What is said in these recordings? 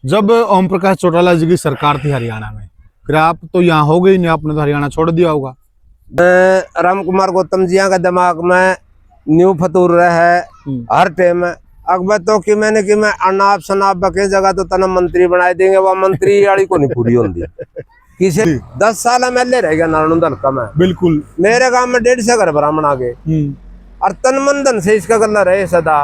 जब ओम प्रकाश चौटाला जी की सरकार थी हरियाणा में, फिर आप तो यहाँ हो गए नहीं, आपने तो हरियाणा छोड़ दिया होगा। राम कुमार गौतम जी का दिमाग में न्यू फतूर रहा है हर टाइम। अकबर तो कि मैंने कि मैं अनाप शनाप बके जगह तो तना मंत्री बनाए देंगे, वह मंत्री वाली को नहीं पूरी होती। किसे 10 साल MLA रह गया नारायण हल्का में। बिल्कुल। मेरे गांव में 150 घर ब्राह्मण आ गए और तन मन धन से इसका गला रहे सदा।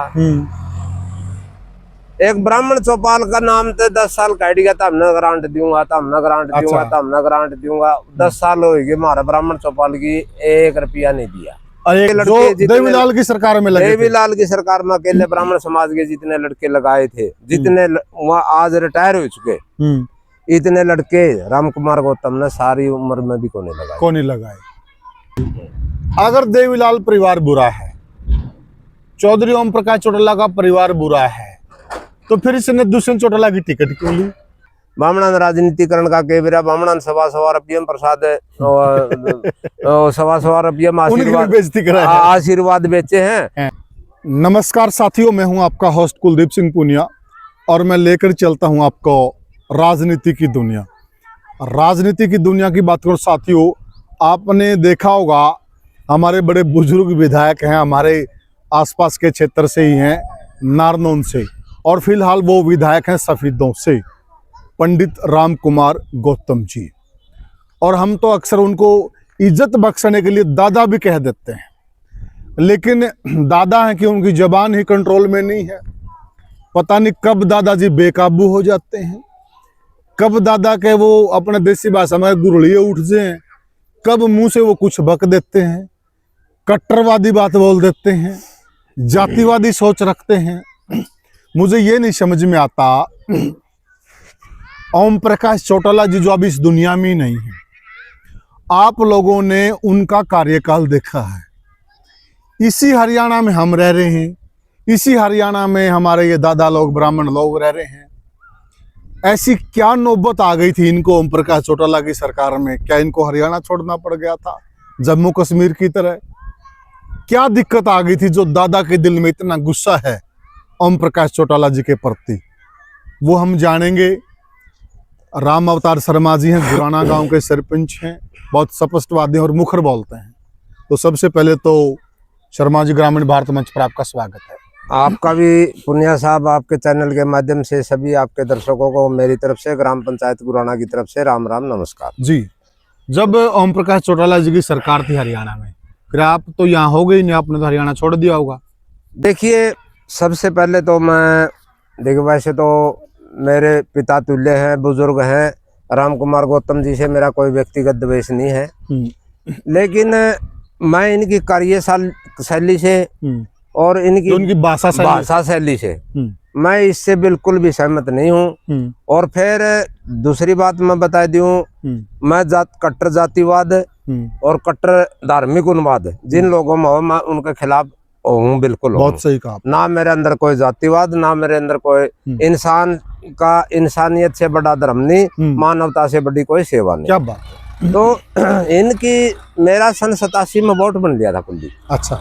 एक ब्राह्मण चौपाल का नाम तो 10 साल काट गया था, हमने ग्रांट दूंगा तो हमने ग्रांट दूंगा तो हमने ग्रांट दूंगा। 10 साल हो गए हमारा ब्राह्मण चौपाल की 1 रुपया नहीं दिया। जो देवीलाल की सरकार में लगे, देवीलाल की सरकार में अकेले ब्राह्मण समाज के जितने लड़के लगाए थे, जितने वहाँ आज रिटायर हो चुके, इतने लड़के राम कुमार गौतम ने सारी उम्र में भी को नहीं लगाए। अगर देवीलाल परिवार बुरा है, चौधरी ओम प्रकाश चौटाला का परिवार बुरा है, तो फिर इसने दुष्यंत चौटाला की टिकट क्यों ली? ब्राह्मण राजनीतिकरण का केवरा ब्राह्मण सवा रुपये में प्रसाद सवा रुपये में आशीर्वाद बेचे हैं। नमस्कार साथियों, मैं हूं आपका होस्ट कुलदीप सिंह पुनिया और मैं लेकर चलता हूं आपको राजनीति की दुनिया। राजनीति की दुनिया की बात करो साथियों, आपने देखा होगा हमारे बड़े बुजुर्ग विधायक हैं, हमारे आसपास के क्षेत्र से ही हैं, नारनौल से, और फिलहाल वो विधायक हैं सफीदों से, पंडित राम कुमार गौतम जी। और हम तो अक्सर उनको इज्जत बख्शने के लिए दादा भी कह देते हैं, लेकिन दादा हैं कि उनकी जबान ही कंट्रोल में नहीं है। पता नहीं कब दादाजी बेकाबू हो जाते हैं, कब दादा के वो अपने देसी भाषा में गुरड़िए उठ जाएं, कब मुंह से वो कुछ बक देते हैं, कट्टरवादी बात बोल देते हैं, जातिवादी सोच रखते हैं। मुझे ये नहीं समझ में आता, ओम प्रकाश चौटाला जी जो अब इस दुनिया में नहीं है, आप लोगों ने उनका कार्यकाल देखा है। इसी हरियाणा में हम रह रहे हैं, इसी हरियाणा में हमारे ये दादा लोग ब्राह्मण लोग रह रहे हैं। ऐसी क्या नौबत आ गई थी इनको ओम प्रकाश चौटाला की सरकार में? क्या इनको हरियाणा छोड़ना पड़ गया था जम्मू कश्मीर की तरह? क्या दिक्कत आ गई थी जो दादा के दिल में इतना गुस्सा है ओम प्रकाश चौटाला जी के प्रति? वो हम जानेंगे। राम अवतार शर्मा जी हैं, गुराना गांव के सरपंच हैं, बहुत स्पष्टवादी और मुखर बोलते हैं। तो सबसे पहले तो शर्मा जी ग्रामीण भारत मंच पर आपका स्वागत है। आपका भी पुनिया साहब, आपके चैनल के माध्यम से सभी आपके दर्शकों को मेरी तरफ से, ग्राम पंचायत गुराना की तरफ से राम राम नमस्कार जी। जब ओम प्रकाश चौटाला जी की सरकार थी हरियाणा में, फिर आप तो यहाँ हो गए नहीं, आपने तो हरियाणा छोड़ दिया होगा। देखिए, सबसे पहले तो मैं देखो, वैसे तो मेरे पिता तुल्य हैं, बुजुर्ग हैं। राम कुमार गौतम जी से मेरा कोई व्यक्तिगत द्वेष नहीं है, लेकिन मैं इनकी कार्यशैली से और उनकी भाषा शैली से मैं इससे बिल्कुल भी सहमत नहीं हूँ। और फिर दूसरी बात मैं बता दूं, मैं कट्टर जातिवाद और कट्टर धार्मिक उन्माद जिन लोगों में हो, मैं उनके खिलाफ हूँ, बिल्कुल। बहुत सही कहा। ना मेरे अंदर कोई जातिवाद, ना मेरे अंदर कोई इंसान का इंसानियत से बड़ा धर्म नहीं, मानवता से बड़ी कोई सेवा नहीं। क्या बात है। तो इनकी मेरा सन 87 में वोट बन लिया था कुलदीप। अच्छा,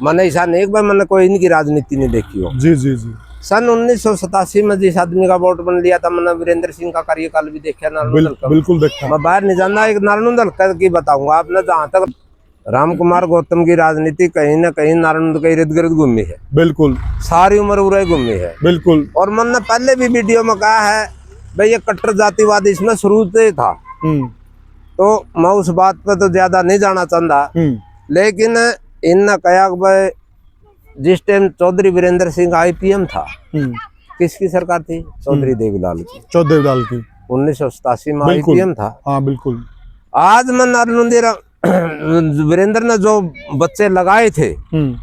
मैंने ऐसा नहीं, एक बार मैंने कोई इनकी राजनीति नहीं देखी हो। जी जी जी। सन 1987 में जिस आदमी का वोट बन लिया था, मैंने वीरेंद्र सिंह का कार्यकाल भी देखा, बिल्कुल देखा। मैं बाहर नहीं जानना, एक नारायण हल्का की बताऊंगा आपने। जहाँ तक राम कुमार गौतम की राजनीति कहीं ना कहीं नारायण के इर्द गिर्द घूमी है, बिल्कुल, सारी उम्र उरे घूमी है, बिल्कुल। और मैंने पहले भी वीडियो में कहा है भाई, ये कट्टर जातिवाद इसमें शुरू से था, तो मैं उस बात पर तो ज्यादा नहीं जाना चाहता। लेकिन इनने कहा भाई, जिस टाइम चौधरी वीरेंद्र सिंह IPM था, किसकी सरकार थी? चौधरी देवीलाल की। चौधरी देवीलाल की 1987 में IPM था। हाँ, बिल्कुल। आज मैं नारायण वीरेंद्र ने जो बच्चे लगाए थे,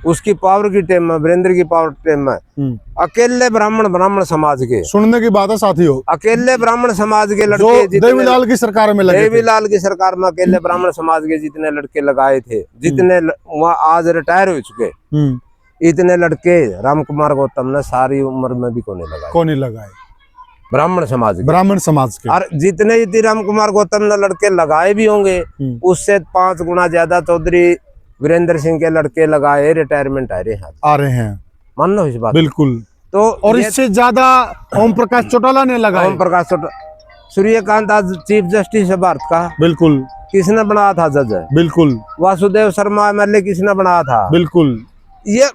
उसकी पावर की टाइम में, वीरेंद्र की पावर टाइम में अकेले ब्राह्मण समाज के, सुनने की बात है साथियों, अकेले ब्राह्मण समाज के लड़के देवीलाल की सरकार में लगे, देवीलाल की सरकार में अकेले ब्राह्मण समाज के जितने लड़के लगाए थे, जितने वहाँ आज रिटायर हो चुके, इतने लड़के राम कुमार गौतम ने सारी उम्र में भी को नहीं लगाए। ब्राह्मण समाज के और जितने राम कुमार गौतम ने लड़के लगाए भी होंगे, उससे 5 गुना ज्यादा चौधरी वीरेंद्र सिंह के लड़के लगाए, रिटायरमेंट आ रहे हैं। मान लो इस बात, बिल्कुल। तो और इससे ज्यादा ओम प्रकाश चौटाला ने लगाया। ओम प्रकाश सूर्यकांत आज चीफ जस्टिस है भारत का, बिल्कुल। किसने बनाया था जज? बिल्कुल। वासुदेव शर्मा एमएलए किसने बनाया था? बिल्कुल। ये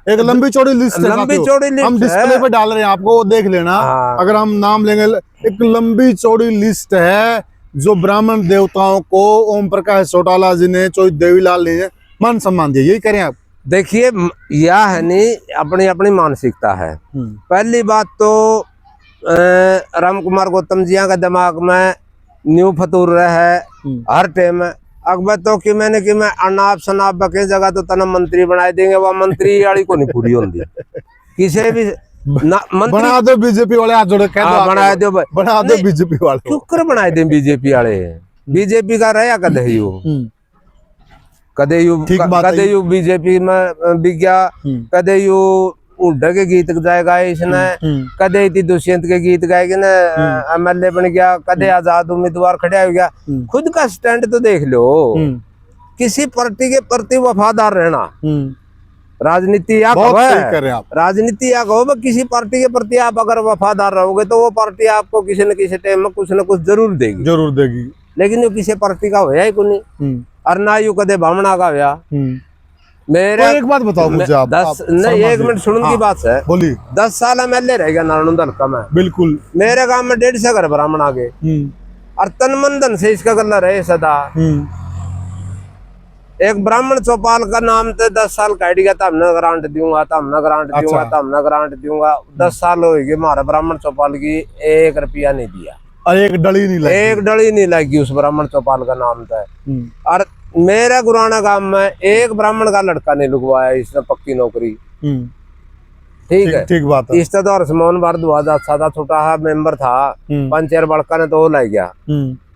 एक लंबी चौड़ी लिस्ट है, लंबी चौड़ी लिस्ट हम डिस्प्ले पे डाल रहे हैं, आपको वो देख लेना। हाँ। अगर हम नाम लेंगे, एक लंबी चौड़ी लिस्ट है जो ब्राह्मण देवताओं को ओम प्रकाश चौटाला जी ने, चौधरी देवीलाल ने मान सम्मान दिया। यही करें आप। देखिए, यह है नहीं, अपनी अपनी मानसिकता है। पहली बात तो राम कुमार गौतम जी का दिमाग में न्यू फतूर रहा है हर टाइम। अकबर तो कि मैंने कि मैं अनाप शनाप बके जगह तो तना मंत्री बनाए देंगे, वह मंत्री वाली को नहीं पूरी होती किसी भी बना दो बीजेपी वाले हाथ जोड़े कह दो, बना दो, बना दो बीजेपी वाले। क्यों कर बनाए दे बीजेपी वाले? बीजेपी का रहा कदे यू कदे यू बीजेपी में बिगया, कदे यू उड्डा के गीत गाएगा इसने, कदे इतनी दुष्यंत के गीत गाएगी ना, एमएलए बन गया, कदे आजाद उम्मीदवार खड़ा हो गया। खुद का स्टैंड तो देख लो, किसी पार्टी के प्रति वफादार रहना। राजनीति या राजनीति या कहो, किसी पार्टी के प्रति आप अगर वफादार रहोगे तो वो पार्टी आपको किसी न किसी टाइम में कुछ न कुछ जरूर देगी। लेकिन जो किसी पार्टी का होया ही को नहीं, और ना यू कदे भावना का होया। मेरे तो एक बात बताओ मुझे आप, नहीं, एक मिनट सुन की बात है। बोलिए। 10 साल एमएलए रह गया नारायण हल्का में। बिल्कुल। मेरे गांव में 150 घर ब्राह्मण आ गए, और तन मन धन से इसका गला रहे सदा। एक ब्राह्मण चौपाल का नाम तो 10 साल काट गया, तो हमने ग्रांट दूंगा, तो हमने ग्रांट दूंगा, तो हमने ग्रांट दूंगा। 10 साल हो गए हमारा ब्राह्मण चौपाल की 1 रुपया नहीं दिया, और एक डली नहीं लगी उस ब्राह्मण चौपाल का नाम था। और मेरे गुराना गांव में एक ब्राह्मण का लड़का नहीं लगवाया इसने पक्की नौकरी। ठीक है, ठीक बात है। इस तो हरसमोहन भारद्वाज सादा छोटा है मेंबर था, 5-4 बड़का ने तो वो लाई गया,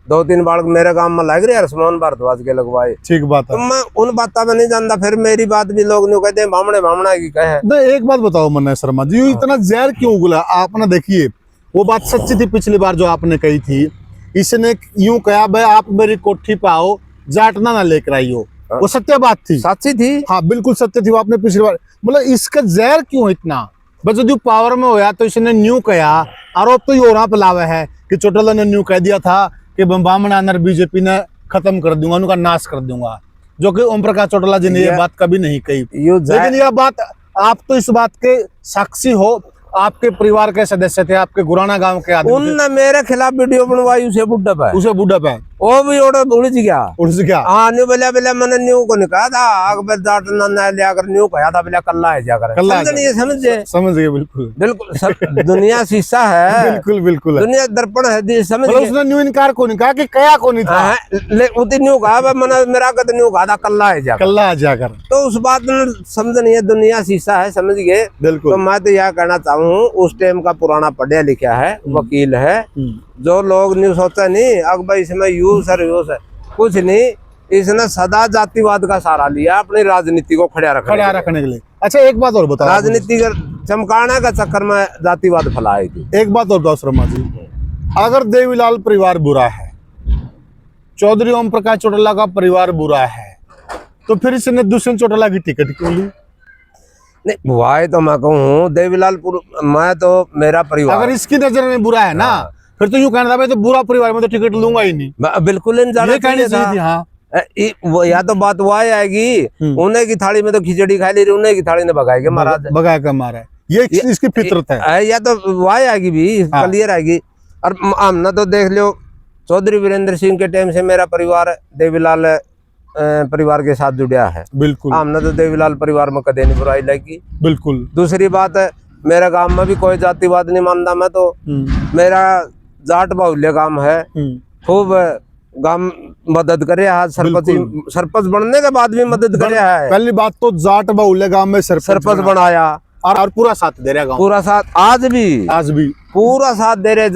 2-3 बालक मेरे गांव में लग रहे हरसमोहन भारद्वाज के लगवाए। ठीक बात है। तो मैं उन बातों में नहीं जानता, फिर मेरी बात भी लोग नहीं कहते भामना की कहे। एक बात बताओ मन्ना शर्मा जी, इतना जहर क्यों उगला आपने? देखिए, वो बात सच्ची थी पिछली बार जो आपने कही थी, इसने यूं कहा भाई आप मेरी कोठी पे आओ, जाटना ना लेकर आई हो, वो सत्य बात थी, सच्ची थी। हाँ बिल्कुल सत्य थी, वो आपने पिछली बार। मतलब इसका जहर क्यों इतना? बस जो पावर में होया तो इसने न्यू कहा, आरोप तो ये हो लावा है कि चौटाला ने न्यू कह दिया था कि ब्राह्मण आनर बीजेपी ने खत्म कर दूंगा, उनका नाश कर दूंगा, जो कि ओम प्रकाश चौटाला जी ने ये बात कभी नहीं कही। लेकिन यह बात आप तो इस बात के साक्षी हो, आपके परिवार के सदस्य थे, आपके गुराना गांव के आदमी। उनने मेरे खिलाफ वीडियो बनवाई, उसे बुढ़ा पे वो भी उड़ गया। हाँ, न्यू बेला मैंने न्यू को नहीं कहा था, अकबर जाट ना लिया कर न्यू कहा था, बेला कल्ला है जाकर समझ गए। बिल्कुल दुनिया शीशा है। बिल्कुल दुनिया दर्पण है, समझ गए। उसने न्यू इनकार को नहीं कहा कि कया को नहीं था, उतनी न्यू कहा मैंने, मेरा कहते न्यू कहा था कल्ला है जाकर। तो उस बात में समझ नहीं है, दुनिया शीशा है, समझ गए। बिल्कुल। तो मैं तो यह कहना चाहूँ, उस टाइम का पुराना पढ़ा लिखा है, वकील है, जो लोग नहीं सोचा नहीं अकबर इसमें यूज है कुछ नहीं, इसने सदा जातिवाद का सहारा लिया अपनी राजनीति को खड़ा रखने के लिए। अच्छा एक बात और बताओ, राजनीति चमकाने का चक्कर में जातिवाद फैलाई थी। एक बात और बताओ शर्मा जी, अगर देवीलाल परिवार बुरा है, चौधरी ओम प्रकाश चौटाला का परिवार बुरा है, तो फिर इसने दुष्यंत चौटाला की टिकट क्यों ली? नहीं भाई, तो मैं कहूँ देवीलाल मैं तो मेरा परिवार अगर इसकी नजर में बुरा है ना, फिर तो यूं कहना था भाई तो बुरा परिवार में तो टिकट लूंगा ही नहीं। बिल्कुल नहीं कहनी चाहिए। हाँ, वो या तो बात वो आएगी, उन्हें की थाली में तो खिचड़ी खा ली रही, उन्हें की थाली ने भगाएगा मारा, ये इसकी फितरत है। या तो वो आएगी भी क्लियर आएगी। और हमने तो देख लो, चौधरी वीरेंद्र सिंह के टाइम से मेरा परिवार देवीलाल परिवार के साथ जुड़ा है। बिल्कुल। हमने तो देवीलाल परिवार में कदे नहीं बुराई लगी। बिल्कुल। दूसरी बात है, मेरे गांव में भी कोई जातिवाद नहीं मानता, मैं तो मेरा जाट बाहुल्य काम है, खूब गांव मदद करे। आज सरपंच बनने के बाद भी मदद करे है। पहली बात तो जाट बाहुल्य गांव में सरपंच बनाया, और पूरा साथ दे रहा गांव, पूरा साथ आज भी पूरा साथ दे रहे।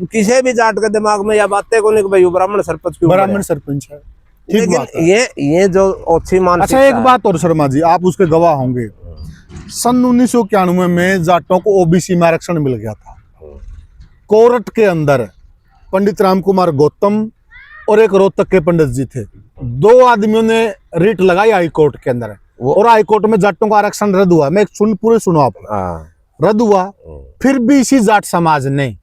किसी भी जाट के दिमाग में यह बातें को नहीं कि भाई ब्राह्मण सरपंच क्यों, ब्राह्मण सरपंच है। ठीक बात है। ये जो अच्छी मान। अच्छा एक बात और शर्मा जी, आप उसके गवाह होंगे, सन 1991 में जाटों को ओबीसी में आरक्षण मिल गया था। कोर्ट के अंदर पंडित राम कुमार गौतम और एक रोहतक के पंडित जी थे, 2 आदमियों ने रिट लगाई हाई कोर्ट के अंदर, और हाई कोर्ट में जाटों का आरक्षण रद्द हुआ। मैं पूरे सुनो आप। रद्द हुआ। फिर भी इसी जाट समाज ने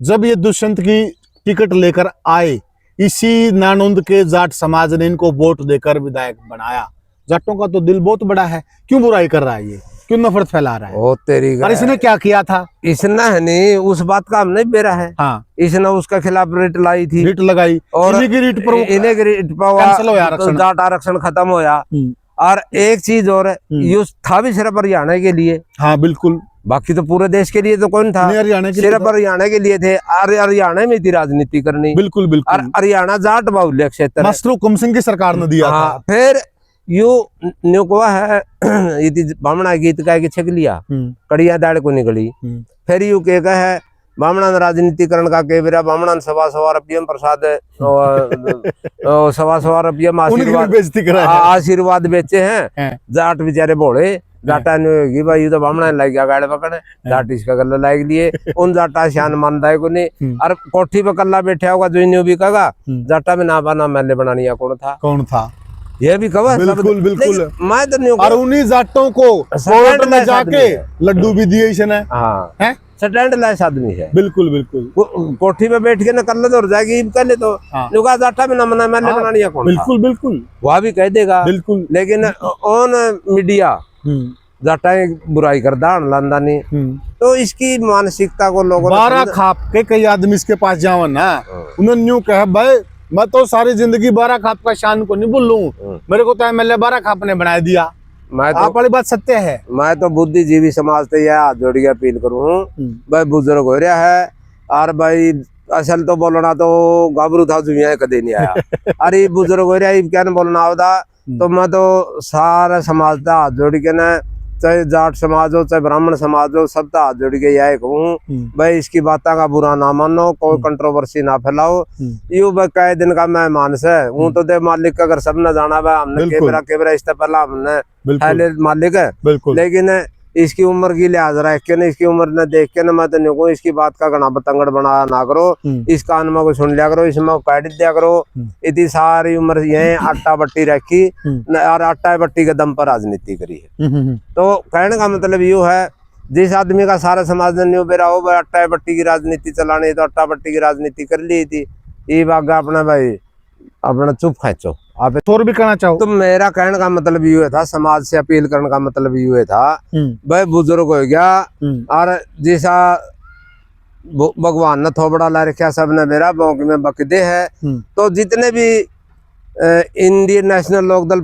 जब ये दुष्यंत की टिकट लेकर आए, इसी नानोंद के जाट समाज ने इनको वोट देकर विधायक बनाया। जाटों का तो दिल बहुत बड़ा है, क्यों बुराई कर रहा है ये, क्यों नफरत फैला रहा है? ओ तेरी और इसने क्या किया था? इसने है नहीं, उस बात का हम नहीं बेरा है। हाँ, इसने उसका खिलाफ रिट लाई थी, रिट लगाई और इन्हीं की रिट पर इन्हें की रिट पर कैंसिल हो गया आरक्षण। जाट आरक्षण खत्म होया। और एक चीज और है, ये था भी सिर्फ हरियाणा के लिए। हाँ बिल्कुल, बाकी तो पूरे देश के लिए तो कौन था, हरियाणा के लिए सिर्फ हरियाणा के लिए थे। हरियाणा में थी राजनीति करनी। बिल्कुल और बिल्कुल, हरियाणा जाट बाहुल्य क्षेत्र है। मास्टर हुकुम सिंह की सरकार ने दिया हाँ, था। फिर यू न्योकवा है इति बामणा गीत का छक लिया, कड़िया दाड़ को निकली। फिर यू के है बामणा राजनीतिकरण का के बेरा बामणा सवा रुपये प्रसाद सवा रुपये आशीर्वाद बेचे हैं। जाट बेचारे भोले, जाटा ने होगी भाई तो बामणा लग गया गाड़ पकड़े, जाट इसका गला लाग लिए। उन जाटा शान मानदाय को नहीं, और कोठी पे कल्ला बैठा होगा जो न्यू भी कहा जाटा में ना बना मैंने बनानी कौन था ये भी कहा। बिल्कुल बिल्कुल, मैं तो नहीं, और उन्हीं जाटों को कोर्ट में जाके लड्डू भी दिए इसने। हाँ है, स्टैंड लाइस आदमी है। बिल्कुल बिल्कुल, कोठी में बैठ के न कर ले तो जाएगी कर ले तो लुगा जाटा में ना मना मैंने बनानी कौन। बिल्कुल बिल्कुल, वह भी कह देगा बिल्कुल। लेकिन ऑन मीडिया जाटा बुराई कर दान लांदा नहीं, तो इसकी मानसिकता को लोगों 12 खाप के कई आदमी इसके पास जाओ ना, उन्होंने यूं कहा भाई मैं तो सारी जिंदगी 12 खाप का शान को नहीं बोलूं, मेरे को तो एमएलए 12 खाप ने बनाया दिया। मैं तो, आप वाली बात सत्य है। मैं तो बुद्धिजीवी समाज से यह हाथ जोड़ के अपील करूं, भाई बुजुर्ग हो रहा है, और भाई असल तो बोलना तो गाबरू था दुनिया कदे नहीं आया। अरे बुजुर्ग हो रहा है क्या न बोलना होता, तो मैं तो सारा समाज का हाथ जोड़ के न, चाहे जाट समाज हो चाहे ब्राह्मण समाज हो, सब हाथ जोड़ के यह कहूँ भाई इसकी बातों का बुरा ना मानो, कोई कंट्रोवर्सी ना फैलाओ। यू भाई कई दिन का मैं मानस है हूँ तो दे मालिक का अगर सब न जाना भाई हमने केवरा इससे पहला हमने मालिक है। लेकिन इसकी उम्र की लिहाज रख के न, इसकी उम्र ने देख के न, मैं तो नहीं कहूँ इसकी बात का घना बतंगड़ बना ना करो, इस कान में को सुन लिया करो, इसमें काट दिया करो। इतनी सारी उम्र यह आटा बट्टी रखी और आटा बट्टी के दम पर राजनीति करी है। तो कहने का मतलब यू है, जिस आदमी का सारा समाज ने न्यू बेरा हो आटा बट्टी की राजनीति चलानी, तो आटा बट्टी की राजनीति कर ली थी। ये बागा अपना भाई अपना चुप खेचो आप और भी करना चाहो। तो मेरा कहने का मतलब ये था, समाज से अपील करने का मतलब ये था, भाई बुजुर्ग हो गया और जैसा भगवान ने थोबड़ा ला रखा सबने मेरा बौक में बकदे है। तो जितने भी इंडियन नेशनल लोकदल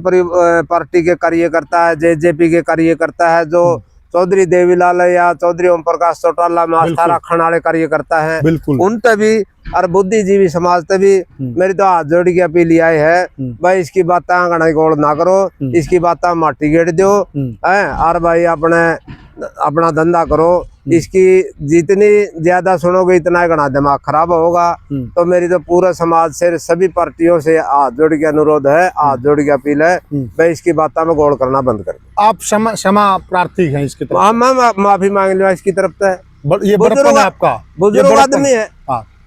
पार्टी के कार्यकर्ता है, जेजेपी के कार्यकर्ता है, जो चौधरी देवीलाल या चौधरी ओम प्रकाश चौटाला में आस्था रखने वाले कार्यकर्ता है, उन पे भी और बुद्धिजीवी समाज से भी मेरी तो हाथ जोड़ की अपील आई है, भाई इसकी बातें गणाई गोल ना करो, इसकी बातें माटी गेड़ दो है, और भाई अपना धंधा करो। इसकी जितनी ज्यादा सुनोगे इतना गणा दिमाग खराब होगा। तो मेरी तो पूरा समाज से सभी पार्टियों से हाथ जोड़ के अनुरोध है, हाथ जोड़ के अपील है, भाई इसकी बातों में गोल करना बंद कर दो। आप क्षमा प्रार्थी हैं इसकी तरफ? मैं माफी मांग लिया इसकी तरफ से। ये बुजुर्ग आपका बुजुर्ग आदमी है,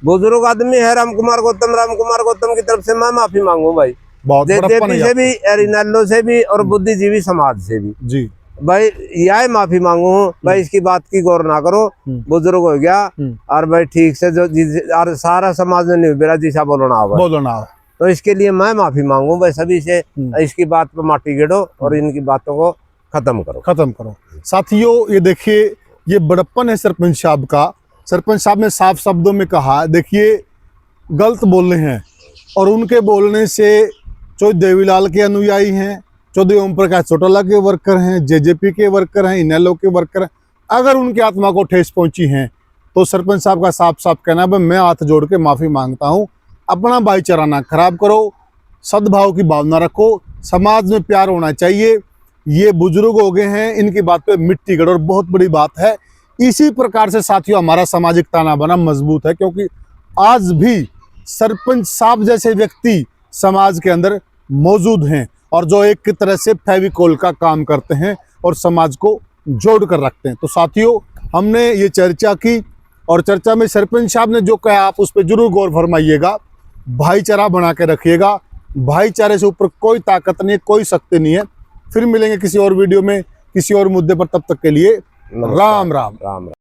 बुजुर्ग आदमी है राम कुमार गौतम की तरफ से मैं माफी मांगू भाई, जेजेपी से भी, एरिनेलो से भी और बुद्धिजीवी समाज से भी जी भाई यह माफी मांगू भाई, इसकी बात की गौर ना करो। बुजुर्ग हो गया और भाई ठीक से जो और सारा समाज ने नहीं बेरा जिसा बोलना होगा, तो इसके लिए मैं माफी मांगू भाई सभी से, इसकी बात पर माटी गेड़ो और इनकी बातों को खत्म करो। साथियों ये देखिए, ये बड़प्पन है सरपंच साहब का। सरपंच साहब ने साफ शब्दों में कहा, देखिए गलत बोल रहे हैं, और उनके बोलने से चौधरी देवीलाल के अनुयायी हैं, चौधरी ओम प्रकाश चौटाला के वर्कर हैं, जेजेपी के वर्कर हैं, इनेलो के वर्कर हैं, अगर उनकी आत्मा को ठेस पहुंची है तो सरपंच साहब का साफ साफ कहना है, मैं हाथ जोड़ के माफी मांगता हूं। अपना भाईचारा ना खराब करो, सद्भाव की भावना रखो, समाज में प्यार होना चाहिए। ये बुजुर्ग हो गए हैं, इनकी बात पे मिट्टी गड़ो, और बहुत बड़ी बात है। इसी प्रकार से साथियों हमारा सामाजिक ताना बना मजबूत है, क्योंकि आज भी सरपंच साहब जैसे व्यक्ति समाज के अंदर मौजूद हैं, और जो एक तरह से फेविकोल का काम करते हैं और समाज को जोड़ कर रखते हैं। तो साथियों हमने ये चर्चा की, और चर्चा में सरपंच साहब ने जो कहा आप उस पर जरूर गौर फरमाइएगा। भाईचारा बना के रखिएगा, भाईचारे से ऊपर कोई ताकत नहीं है, कोई शक्ति नहीं है। फिर मिलेंगे किसी और वीडियो में किसी और मुद्दे पर, तब तक के लिए नमस्कार। राम राम। राम राम।